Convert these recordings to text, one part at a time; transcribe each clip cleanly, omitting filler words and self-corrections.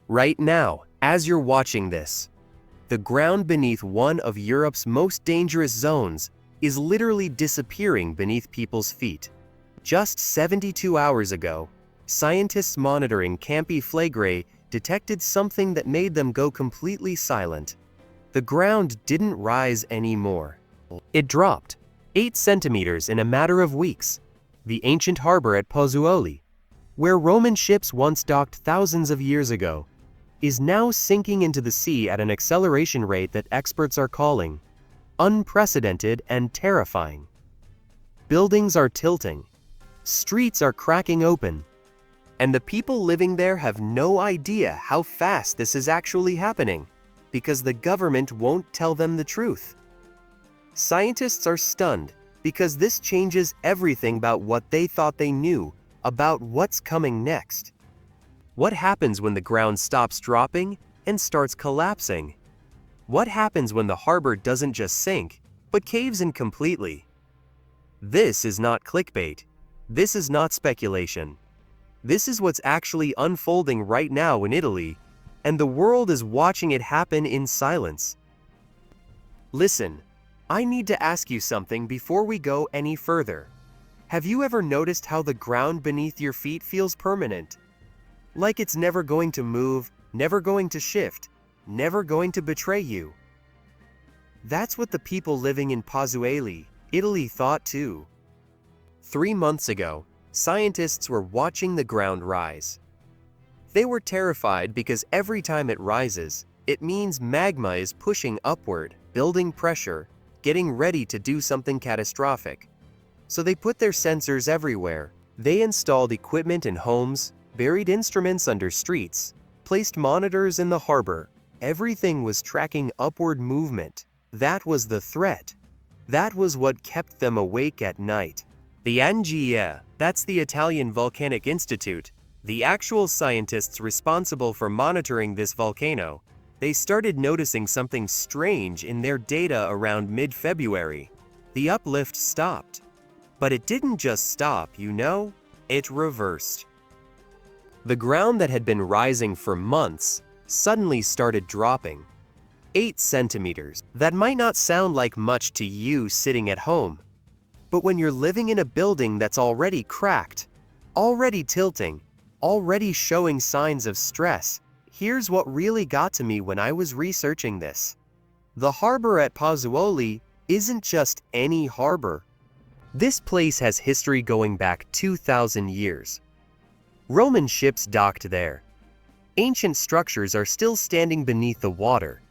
Right now, as you're watching this, the ground beneath one of Europe's most dangerous zones is literally disappearing beneath people's feet. Just 72 hours ago, scientists monitoring Campi Flegrei detected something that made them go completely silent. The ground didn't rise anymore. It dropped 8 centimeters in a matter of weeks. The ancient harbor at Pozzuoli, where Roman ships once docked thousands of years ago, is now sinking into the sea at an acceleration rate that experts are calling unprecedented and terrifying. Buildings are tilting, streets are cracking open, and the people living there have no idea how fast this is actually happening because the government won't tell them the truth. Scientists are stunned because this changes everything about what they thought they knew about what's coming next. What happens when the ground stops dropping and starts collapsing? What happens when the harbor doesn't just sink, but caves in completely? This is not clickbait. This is not speculation. This is what's actually unfolding right now in Italy, and the world is watching it happen in silence. Listen, I need to ask you something before we go any further. Have you ever noticed how the ground beneath your feet feels permanent? Like it's never going to move, never going to shift, never going to betray you. That's what the people living in Pozzuoli, Italy thought too. 3 months ago, scientists were watching the ground rise. They were terrified because every time it rises, it means magma is pushing upward, building pressure, getting ready to do something catastrophic. So they put their sensors everywhere. They installed equipment in homes, buried instruments under streets, placed monitors in the harbor. Everything was tracking upward movement. That was the threat. That was what kept them awake at night. The INGV, that's the Italian Volcanic Institute, the actual scientists responsible for monitoring this volcano, they started noticing something strange in their data around mid-February. The uplift stopped. But it didn't just stop, you know, it reversed. The ground that had been rising for months suddenly started dropping. 8 centimeters. That might not sound like much to you sitting at home. But when you're living in a building that's already cracked, already tilting, already showing signs of stress, here's what really got to me when I was researching this. The harbor at Pozzuoli isn't just any harbor. This place has history going back 2,000 years. Roman ships docked there. Ancient structures are still standing beneath the water.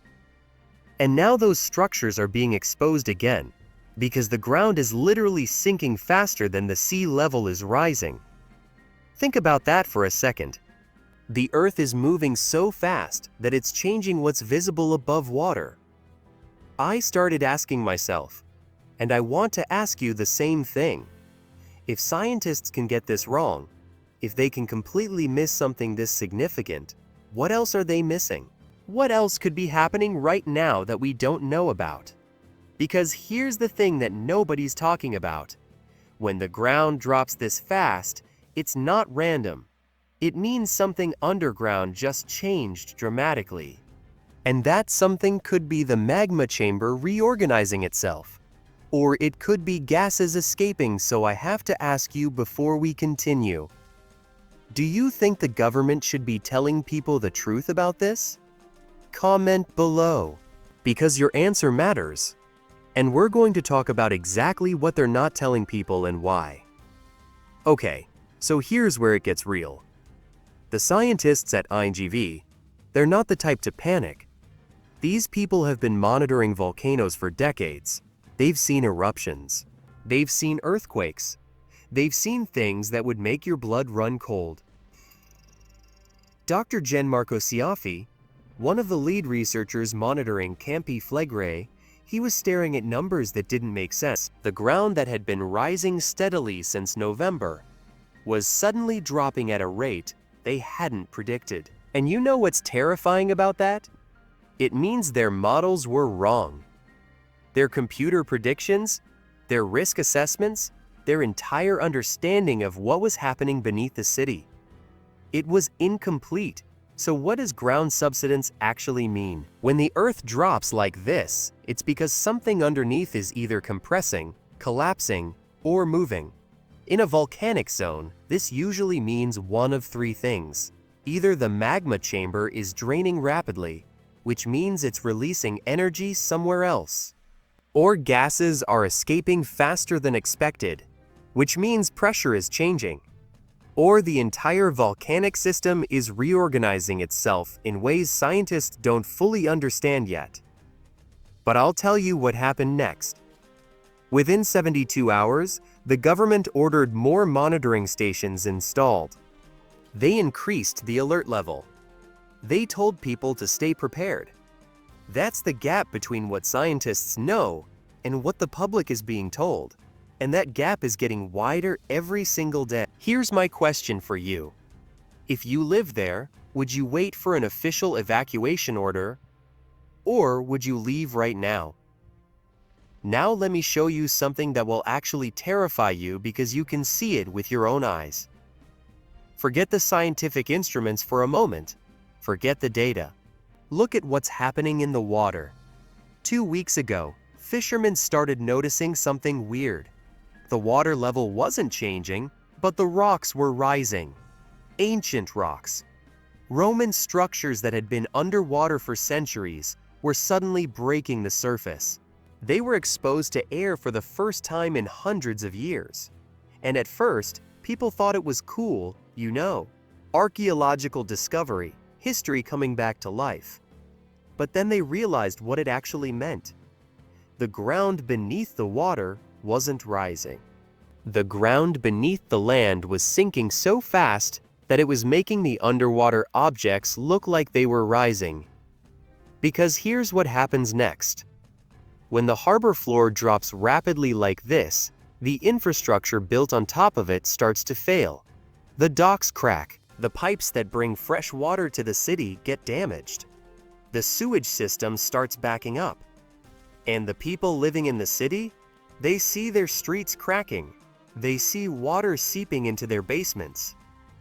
And now those structures are being exposed again, because the ground is literally sinking faster than the sea level is rising. Think about that for a second. The Earth is moving so fast that it's changing what's visible above water. I started asking myself, and I want to ask you the same thing. If scientists can get this wrong, if they can completely miss something this significant, what else are they missing? What else could be happening right now that we don't know about? Because here's the thing that nobody's talking about. When the ground drops this fast, it's not random. It means something underground just changed dramatically. And that something could be the magma chamber reorganizing itself. Or it could be gases escaping, so I have to ask you before we continue. Do you think the government should be telling people the truth about this? Comment below, because your answer matters. And we're going to talk about exactly what they're not telling people and why. Okay, so here's where it gets real. The scientists at INGV, they're not the type to panic. These people have been monitoring volcanoes for decades. They've seen eruptions. They've seen earthquakes. They've seen things that would make your blood run cold. Dr. Gianmarco Ciaffi, one of the lead researchers monitoring Campi Flegrei, he was staring at numbers that didn't make sense. The ground that had been rising steadily since November was suddenly dropping at a rate they hadn't predicted. And you know what's terrifying about that? It means their models were wrong. Their computer predictions, their risk assessments, their entire understanding of what was happening beneath the city. It was incomplete. So what does ground subsidence actually mean? When the Earth drops like this, it's because something underneath is either compressing, collapsing, or moving. In a volcanic zone, this usually means one of three things. Either the magma chamber is draining rapidly, which means it's releasing energy somewhere else, or gases are escaping faster than expected, which means pressure is changing, or the entire volcanic system is reorganizing itself in ways scientists don't fully understand yet. But I'll tell you what happened next. Within 72 hours, the government ordered more monitoring stations installed. They increased the alert level. They told people to stay prepared. That's the gap between what scientists know and what the public is being told. And that gap is getting wider every single day. Here's my question for you. If you live there, would you wait for an official evacuation order, or would you leave right now? Now let me show you something that will actually terrify you because you can see it with your own eyes. Forget the scientific instruments for a moment. Forget the data. Look at what's happening in the water. 2 weeks ago, fishermen started noticing something weird. The water level wasn't changing, but the rocks were rising. Ancient rocks. Roman structures that had been underwater for centuries were suddenly breaking the surface. They were exposed to air for the first time in hundreds of years. And at first, people thought it was cool, archaeological discovery, history coming back to life. But then they realized what it actually meant. The ground beneath the water wasn't rising. The ground beneath the land was sinking so fast that it was making the underwater objects look like they were rising. Because here's what happens next. When the harbor floor drops rapidly like this, the infrastructure built on top of it starts to fail. The docks crack. The pipes that bring fresh water to the city get damaged. The sewage system starts backing up. And the people living in the city? They see their streets cracking. They see water seeping into their basements.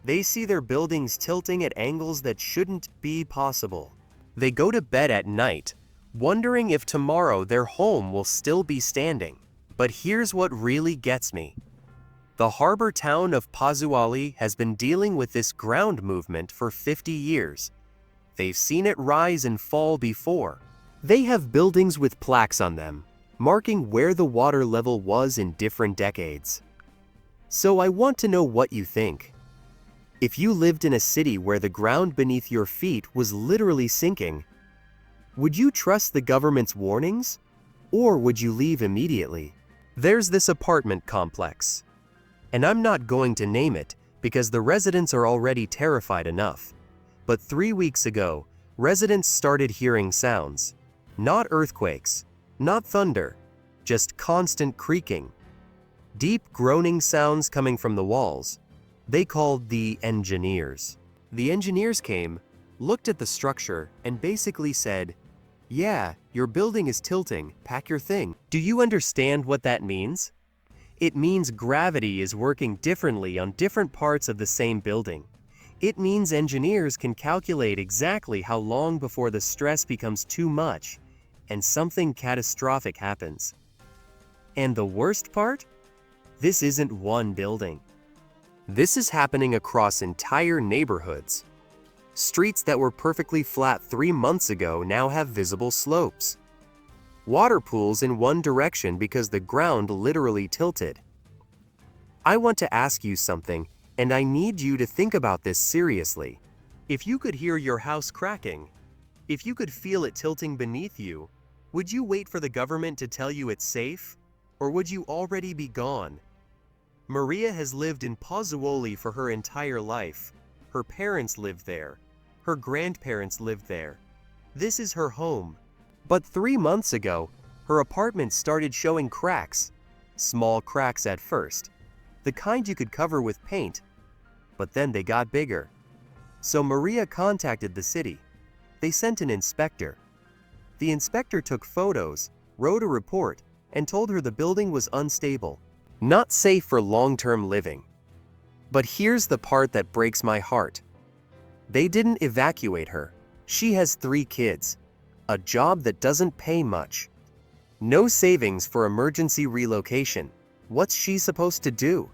They see their buildings tilting at angles that shouldn't be possible. They go to bed at night, wondering if tomorrow their home will still be standing. But here's what really gets me. The harbor town of Pozzuoli has been dealing with this ground movement for 50 years. They've seen it rise and fall before. They have buildings with plaques on them, marking where the water level was in different decades. So I want to know what you think. If you lived in a city where the ground beneath your feet was literally sinking, would you trust the government's warnings? Or would you leave immediately? There's this apartment complex. And I'm not going to name it because the residents are already terrified enough. But 3 weeks ago, residents started hearing sounds. Not earthquakes, not thunder, just constant creaking. Deep groaning sounds coming from the walls. They called the engineers. The engineers came, looked at the structure, and basically said, "Yeah, your building is tilting, pack your thing." Do you understand what that means? It means gravity is working differently on different parts of the same building. It means engineers can calculate exactly how long before the stress becomes too much and something catastrophic happens. And the worst part? This isn't one building. This is happening across entire neighborhoods. Streets that were perfectly flat 3 months ago now have visible slopes. Water pools in one direction because the ground literally tilted. I want to ask you something, and I need you to think about this seriously. If you could hear your house cracking, if you could feel it tilting beneath you, would you wait for the government to tell you it's safe, or would you already be gone? Maria has lived in Pozzuoli for her entire life. Her parents lived there. Her grandparents lived there. This is her home. But 3 months ago, her apartment started showing cracks. Small cracks at first, the kind you could cover with paint, but then they got bigger. So Maria contacted the city. They sent an inspector. The inspector took photos, wrote a report, and told her the building was unstable, not safe for long-term living. But here's the part that breaks my heart. They didn't evacuate her. She has 3 kids, a job that doesn't pay much, no savings for emergency relocation. What's she supposed to do?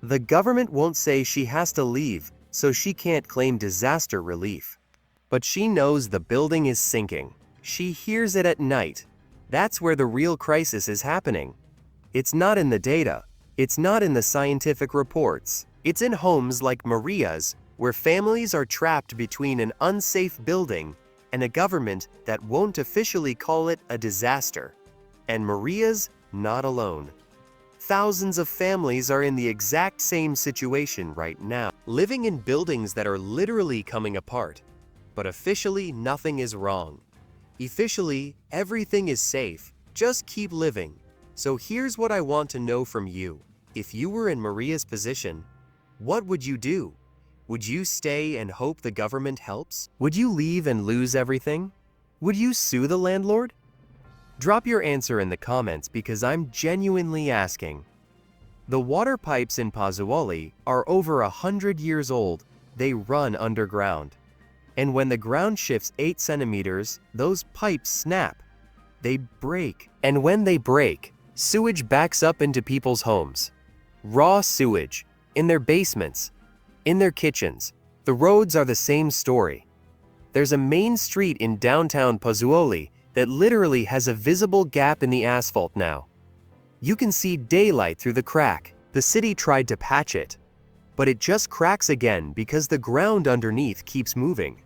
The government won't say she has to leave, so she can't claim disaster relief. But she knows the building is sinking. She hears it at night. That's where the real crisis is happening. It's not in the data. It's not in the scientific reports. It's in homes like Maria's, where families are trapped between an unsafe building and a government that won't officially call it a disaster. And Maria's not alone. Thousands of families are in the exact same situation right now, living in buildings that are literally coming apart. But officially, nothing is wrong. Officially, everything is safe. Just keep living. So here's what I want to know from you. If you were in Maria's position, what would you do? Would you stay and hope the government helps? Would you leave and lose everything? Would you sue the landlord? Drop your answer in the comments because I'm genuinely asking. The water pipes in Pozzuoli are over 100 years old. They run underground. And when the ground shifts 8 centimeters, those pipes snap. They break. And when they break, sewage backs up into people's homes. Raw sewage, in their basements, in their kitchens. The roads are the same story. There's a main street in downtown Pozzuoli that literally has a visible gap in the asphalt now. You can see daylight through the crack. The city tried to patch it, but it just cracks again because the ground underneath keeps moving.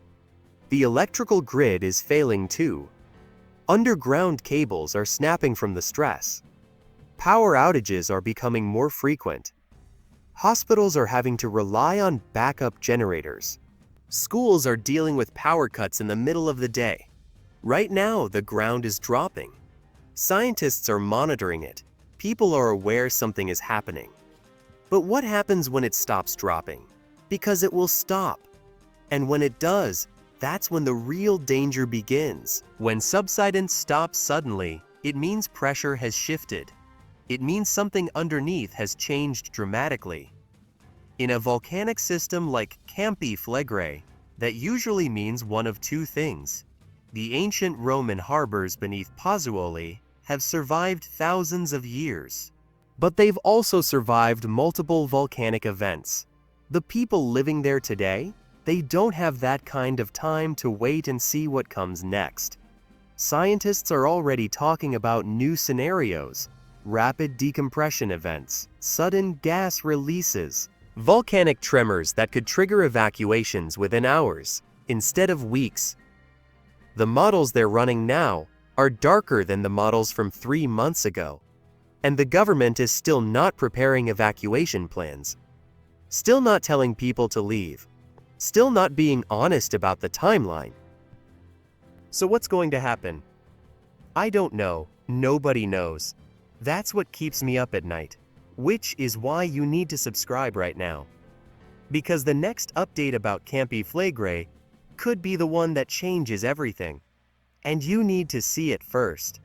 The electrical grid is failing too. Underground cables are snapping from the stress. Power outages are becoming more frequent. Hospitals are having to rely on backup generators. Schools are dealing with power cuts in the middle of the day. Right now, the ground is dropping. Scientists are monitoring it. People are aware something is happening. But what happens when it stops dropping? Because it will stop. And when it does, that's when the real danger begins. When subsidence stops suddenly, it means pressure has shifted. It means something underneath has changed dramatically. In a volcanic system like Campi Flegrei, that usually means one of 2 things. The ancient Roman harbors beneath Pozzuoli have survived thousands of years. But they've also survived multiple volcanic events. The people living there today, they don't have that kind of time to wait and see what comes next. Scientists are already talking about new scenarios, rapid decompression events, sudden gas releases, volcanic tremors that could trigger evacuations within hours instead of weeks. The models they're running now are darker than the models from 3 months ago. And the government is still not preparing evacuation plans. Still not telling people to leave. Still not being honest about the timeline. So what's going to happen? I don't know. Nobody knows. That's what keeps me up at night. Which is why you need to subscribe right now. Because the next update about Campi Flegrei could be the one that changes everything. And you need to see it first.